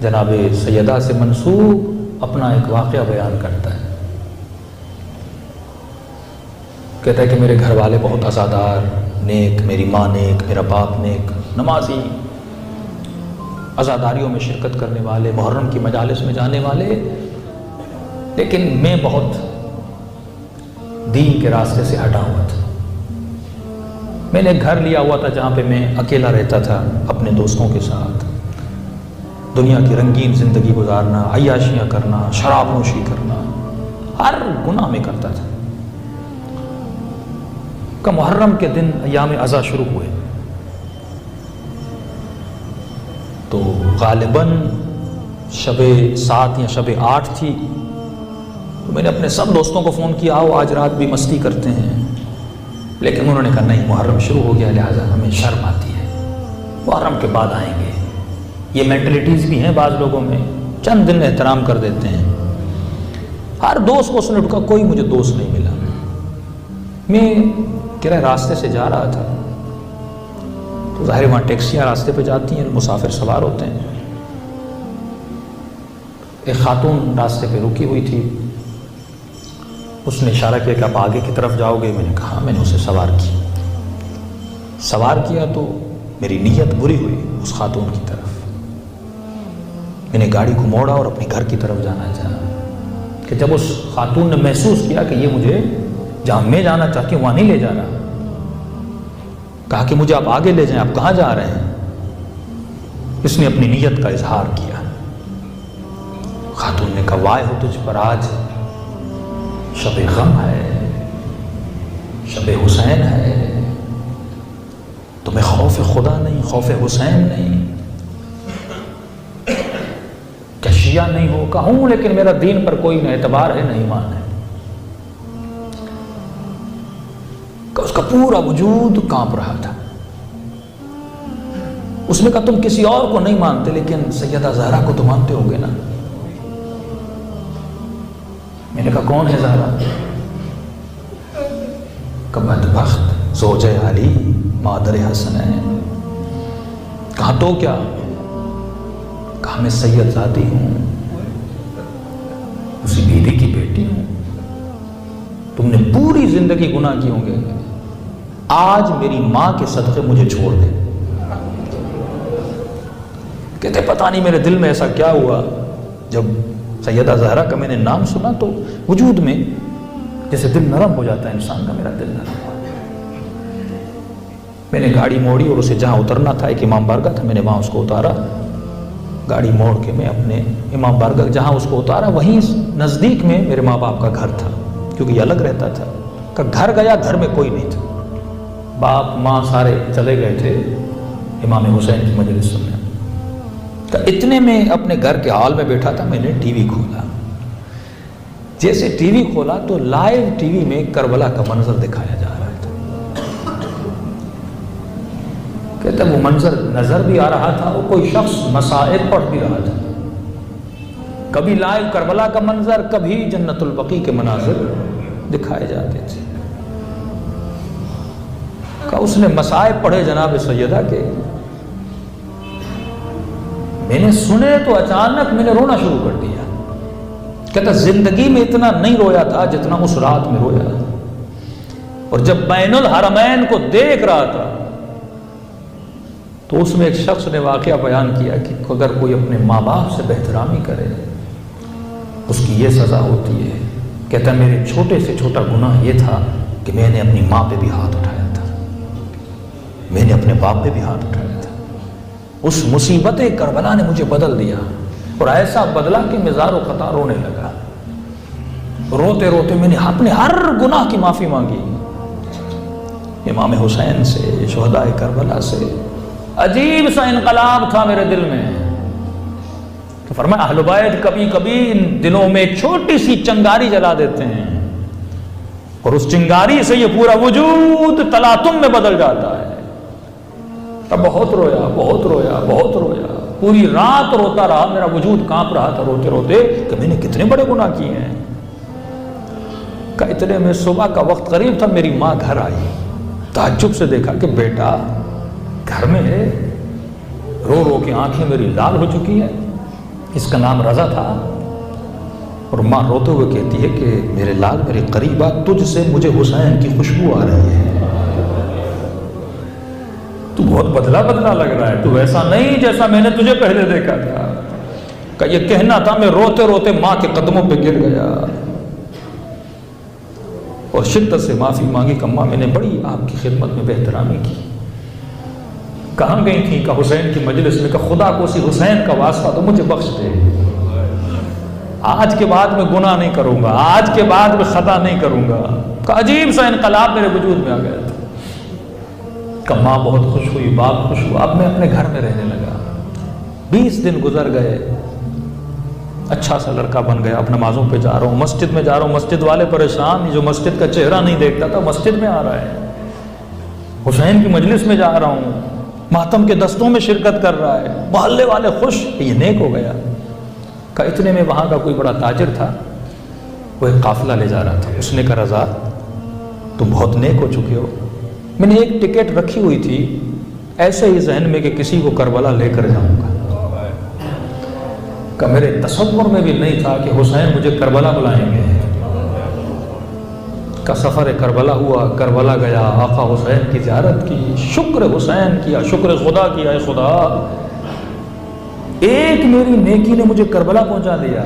جناب سیدہ سے منسوب اپنا ایک واقعہ بیان کرتا ہے۔ کہتا ہے کہ میرے گھر والے بہت عزادار، نیک، میری ماں نیک، میرا باپ نیک، نمازی، عزاداریوں میں شرکت کرنے والے، محرم کی مجالس میں جانے والے، لیکن میں بہت دین کے راستے سے ہٹا ہوا تھا۔ میں نے ایک گھر لیا ہوا تھا جہاں پہ میں اکیلا رہتا تھا اپنے دوستوں کے ساتھ، دنیا کی رنگین زندگی گزارنا، عیاشیاں کرنا، شراب نوشی کرنا، ہر گناہ میں کرتا تھا۔ کہ محرم کے دن ایام عزا شروع ہوئے تو غالباً شب 7 یا شب 8 تھی، تو میں نے اپنے سب دوستوں کو فون کیا، آؤ آج رات بھی مستی کرتے ہیں، لیکن انہوں نے کہا نہیں، محرم شروع ہو گیا، لہٰذا ہمیں شرم آتی ہے، محرم کے بعد آئیں گے۔ یہ مینٹلٹیز بھی ہیں بعض لوگوں میں، چند دن احترام کر دیتے ہیں۔ ہر دوست کو اس نے ڈھکا، کوئی مجھے دوست نہیں ملا۔ میں کرہ راستے سے جا رہا تھا تو ظاہر وہاں ٹیکسیاں راستے پہ جاتی ہیں، مسافر سوار ہوتے ہیں۔ ایک خاتون راستے پہ رکی ہوئی تھی، اس نے اشارہ کیا کہ آپ آگے کی طرف جاؤ گے؟ میں نے کہا، میں نے اسے سوار کیا تو میری نیت بری ہوئی اس خاتون کی طرف۔ میں نے گاڑی کو موڑا اور اپنے گھر کی طرف جانا چاہا کہ جب اس خاتون نے محسوس کیا کہ یہ مجھے جہاں میں جانا چاہتی ہوں وہاں نہیں لے جا رہا، کہا کہ مجھے آپ آگے لے جائیں، آپ کہاں جا رہے ہیں؟ اس نے اپنی نیت کا اظہار کیا۔ خاتون نے کہا، وائے ہو تجھ پر، آج شب غم ہے، شب حسین ہے، تمہیں خوف خدا نہیں، خوف حسین نہیں، کیا شیعہ نہیں ہو؟ کہا ہوں، لیکن میرا دین پر کوئی نہ اعتبار ہے، نہ ایمان ہے۔ کہ اس کا پورا وجود کانپ رہا تھا۔ اس نے کہا، تم کسی اور کو نہیں مانتے لیکن سیدہ زہرا کو تو مانتے ہو گے نا؟ میں نے کہا، کون ہے زہرا؟ کہ بدبخت زوجہ علی مادر حسنین۔ کہا تو کیا؟ کہا میں سید زادی ہوں، اسی بیوی کی بیٹی ہوں، تم نے پوری زندگی گناہ کی ہوں گے، آج میری ماں کے صدقے مجھے چھوڑ دے۔ کہتے پتہ نہیں میرے دل میں ایسا کیا ہوا، جب سیدہ زہرا کا میں نے نام سنا تو وجود میں جیسے دل نرم ہو جاتا ہے انسان کا، میرا دل نرم ہوا۔ میں نے گاڑی موڑی اور اسے جہاں اترنا تھا، ایک امام بارگاہ تھا، میں نے وہاں اس کو اتارا۔ گاڑی موڑ کے میں اپنے امام بارگاہ جہاں اس کو اتارا، وہیں نزدیک میں میرے ماں باپ کا گھر تھا، کیونکہ یہ الگ رہتا تھا۔ کہ گھر گیا، گھر میں کوئی نہیں تھا، باپ ماں سارے چلے گئے تھے امام حسین کی مجلس سننے۔ کہ اتنے میں اپنے گھر کے ہال میں بیٹھا تھا، میں نے ٹی وی کھولا۔ جیسے ٹی وی کھولا تو لائیو ٹی وی میں کربلا کا منظر دکھایا جا رہا تھا۔ کہتا وہ منظر نظر بھی آ رہا تھا، اور کوئی شخص مصائب پڑھ بھی رہا تھا، کبھی لائیو کربلا کا منظر، کبھی جنت البقیع کے مناظر دکھائے جاتے تھے۔ کہ اس نے مصائب پڑھے جناب سیدہ کے، میں نے سنے تو اچانک میں نے رونا شروع کر دیا۔ کہتا زندگی میں اتنا نہیں رویا تھا جتنا اس رات میں رویا، اور جب بین الحرمین کو دیکھ رہا تھا تو اس میں ایک شخص نے واقعہ بیان کیا کہ اگر کوئی اپنے ماں باپ سے بہترامی کرے اس کی یہ سزا ہوتی ہے۔ کہتا میرے چھوٹے سے چھوٹا گناہ یہ تھا کہ میں نے اپنی ماں پہ بھی ہاتھ اٹھایا تھا، میں نے اپنے باپ پہ بھی ہاتھ اٹھایا تھا۔ اس مصیبت کربلا نے مجھے بدل دیا، اور ایسا بدلا کہ میں زار و قطع رونے لگا۔ روتے روتے میں نے اپنے ہر گناہ کی معافی مانگی، امام حسین سے، شہداء کربلا سے۔ عجیب سا انقلاب تھا میرے دل میں۔ تو فرمایا اہل بیت کبھی کبھی ان دلوں میں ایک چھوٹی سی چنگاری جلا دیتے ہیں، اور اس چنگاری سے یہ پورا وجود تلاطم میں بدل جاتا ہے۔ تب بہت رویا، بہت رویا، بہت رویا، پوری رات روتا رہا، میرا وجود کانپ رہا تھا روتے روتے کہ میں نے کتنے بڑے گناہ کیے ہیں۔ کہ اتنے میں صبح کا وقت قریب تھا، میری ماں گھر آئی، تعجب سے دیکھا کہ بیٹا گھر میں ہے؟ رو رو کے آنکھیں میری لال ہو چکی ہیں. اس کا نام رضا تھا. اور ماں روتے ہوئے کہتی ہے کہ میرے لال میرے قریب آ, تجھ سے مجھے حسین کی خوشبو آ رہی ہے. تو بہت بدلا بدلا لگ رہا ہے, تو ویسا نہیں جیسا میں نے تجھے پہلے دیکھا تھا. کہ یہ کہنا تھا, میں روتے روتے ماں کے قدموں پہ گر گیا اور شدت سے معافی مانگی کہ ماں میں نے بڑی آپ کی خدمت میں بے احترامی کی. کہاں گئی تھی؟ کہ حسین کی مجلس میں. کہ خدا کو اسی حسین کا واسطہ تو مجھے بخش دے, آج کے بعد میں گناہ نہیں کروں گا, آج کے بعد میں خطا نہیں کروں گا. کہ عجیب سا انقلاب میرے وجود میں آ گیا تھا. کہ ماں بہت خوش ہوئی, باپ خوش ہوا. اب میں اپنے گھر میں رہنے لگا. 20 دن گزر گئے, اچھا سا لڑکا بن گیا. اب نمازوں پہ جا رہا ہوں, مسجد میں جا رہا ہوں. مسجد والے پریشان, جو مسجد کا چہرہ نہیں دیکھتا تھا مسجد میں آ رہا ہے. حسین کی مجلس میں جا رہا ہوں, ماتم کے دستوں میں شرکت کر رہا ہے. محلے والے خوش کہ یہ نیک ہو گیا. کہ اتنے میں وہاں کا کوئی بڑا تاجر تھا, وہ ایک قافلہ لے جا رہا تھا. اس نے کہا رضا تم بہت نیک ہو چکے ہو. میں نے ایک ٹکٹ رکھی ہوئی تھی ایسے ہی ذہن میں کہ کسی کو کربلا لے کر جاؤں گا. کہ میرے تصور میں بھی نہیں تھا کہ حسین مجھے کربلا بلائیں گے. کا سفر کربلا ہوا, کربلا گیا, آقا حسین کی زیارت کی, شکر حسین کیا, شکر خدا کیا. اے خدا, ایک میری نیکی نے مجھے کربلا پہنچا دیا,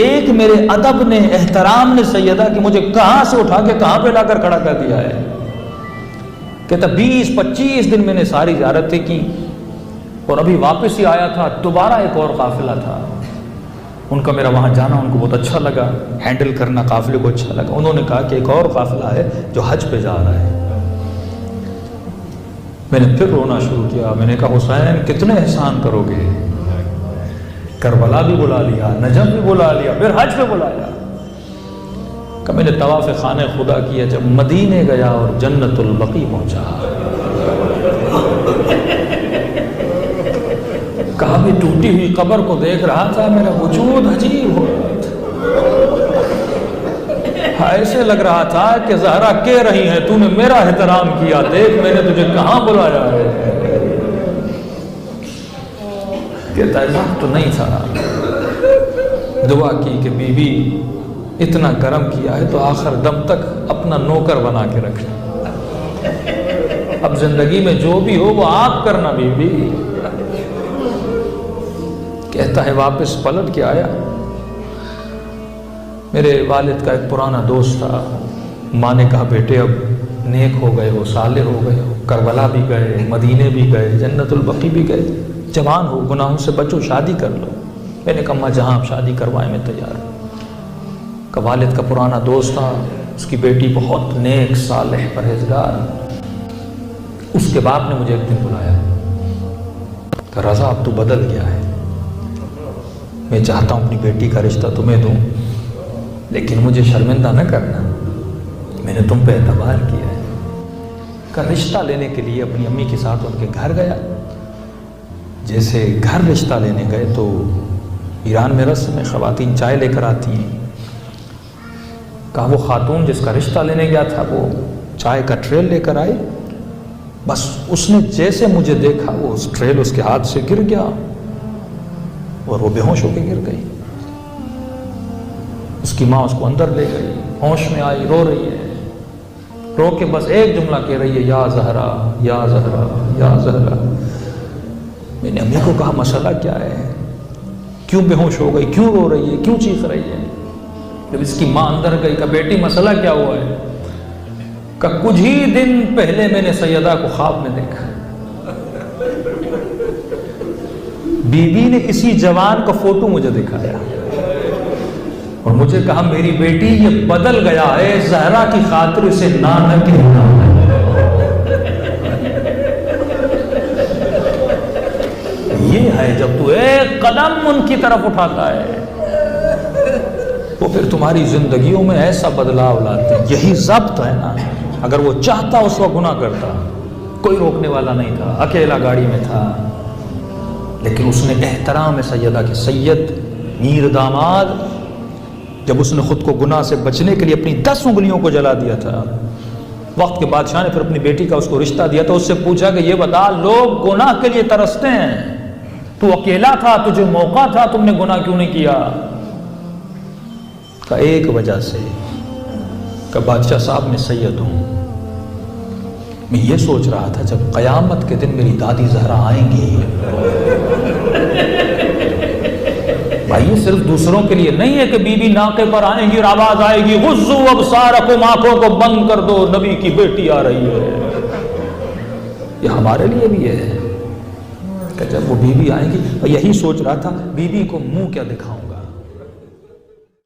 ایک میرے ادب نے, احترام نے سیدہ کہ مجھے کہاں سے اٹھا کے کہاں پہ لا کر کھڑا کر دیا ہے. کہتا 20-25 دن میں نے ساری زیارتیں کی اور ابھی واپس ہی آیا تھا. دوبارہ ایک اور قافلہ تھا, ان کا میرا وہاں جانا ان کو بہت اچھا لگا, ہینڈل کرنا قافلے کو اچھا لگا. انہوں نے کہا کہ ایک اور قافلہ ہے جو حج پہ جا رہا ہے. میں نے پھر رونا شروع کیا. میں نے کہا حسین کتنے احسان کرو گے, کربلا بھی بلا لیا, نجف بھی بلا لیا, پھر حج پہ بلایا. کہ میں نے طواف خانہ خدا کیا, جب مدینے گیا اور جنت البقیع پہنچا. کہا بھی ٹوٹی ہوئی قبر کو دیکھ رہا تھا, میرا وجود عجیب ہو رہا تھا. ایسے لگ رہا تھا کہ زہرا کہہ رہی ہے تو نے میرا احترام کیا, دیکھ میں نے تجھے کہاں بلایا ہے. کہتا ہے تو نہیں تھا. دعا کی کہ بی بی اتنا کرم کیا ہے تو آخر دم تک اپنا نوکر بنا کے رکھے. اب زندگی میں جو بھی ہو وہ آپ کرنا بی بی. کہتا ہے واپس پلٹ کے آیا. میرے والد کا ایک پرانا دوست تھا. ماں نے کہا بیٹے اب نیک ہو گئے ہو, صالح ہو گئے ہو, کربلا بھی گئے, مدینے بھی گئے, جنت البقیع بھی گئے, جوان ہو, گناہوں سے بچو, شادی کر لو. میں نے کہا ماں جہاں آپ شادی کروائیں میں تیار ہوں. کہ والد کا پرانا دوست تھا, اس کی بیٹی بہت نیک, صالح, پرہیزگار. اس کے باپ نے مجھے ایک دن بلایا کہ رضا اب تو بدل گیا ہے, میں چاہتا ہوں اپنی بیٹی کا رشتہ تمہیں دوں, لیکن مجھے شرمندہ نہ کرنا, میں نے تم پہ اعتبار کیا ہے. کہ رشتہ لینے کے لیے اپنی امی کے ساتھ ان کے گھر گیا. جیسے گھر رشتہ لینے گئے تو ایران میں رسم میں خواتین چائے لے کر آتی ہیں. کہا وہ خاتون جس کا رشتہ لینے گیا تھا وہ چائے کا ٹریل لے کر آئی. بس اس نے جیسے مجھے دیکھا وہ اس ٹریل اس کے ہاتھ سے گر گیا اور وہ بے ہوش ہو کے گر گئی. اس کی ماں اس کو اندر لے گئی, ہوش میں آئی, رو رہی ہے. رو کے بس ایک جملہ کہہ رہی ہے, یا زہرا, یا زہرا, یا زہرا. میں نے امی کو کہا مسئلہ کیا ہے, کیوں بے ہوش ہو گئی, کیوں رو رہی ہے, کیوں چیخ رہی ہے. جب اس کی ماں اندر گئی کہ بیٹی مسئلہ کیا ہوا ہے. کہ کچھ ہی دن پہلے میں نے سیدہ کو خواب میں دیکھا. بی بی نے اسی جوان کا فوٹو مجھے دکھایا اور مجھے کہا میری بیٹی یہ بدل گیا ہے, زہرا کی خاطر اسے نہ کہنا. یہ ہے جب تو ایک قدم ان کی طرف اٹھاتا ہے وہ پھر تمہاری زندگیوں میں ایسا بدلاؤ لاتے ہیں. یہی ضبط ہے نا. اگر وہ چاہتا اس وقت گناہ کرتا, کوئی روکنے والا نہیں تھا, اکیلا گاڑی میں تھا, لیکن اس نے احترام سیدہ کے سید میر داماد جب اس نے خود کو گناہ سے بچنے کے لیے اپنی 10 انگلیوں کو جلا دیا تھا وقت کے بادشاہ نے پھر اپنی بیٹی کا اس کو رشتہ دیا تو اس سے پوچھا کہ یہ بتا، لوگ گناہ کے لیے ترستے ہیں، تو اکیلا تھا، تجھے موقع تھا، تم نے گناہ کیوں نہیں کیا؟ کہ ایک وجہ سے، کہ بادشاہ صاحب میں سید ہوں، میں یہ سوچ رہا تھا جب قیامت کے دن میری دادی زہرا آئیں گی، بھائی یہ صرف دوسروں کے لیے نہیں ہے کہ بی بی ناقے پر آئیں گی اور آواز آئے گی غضوا ابصارکم، آنکھوں کو بند کر دو، نبی کی بیٹی آ رہی ہے، یہ ہمارے لیے بھی ہے کہ جب وہ بی بی آئیں گی، یہی سوچ رہا تھا بی بی کو منہ کیا دکھاؤں گا۔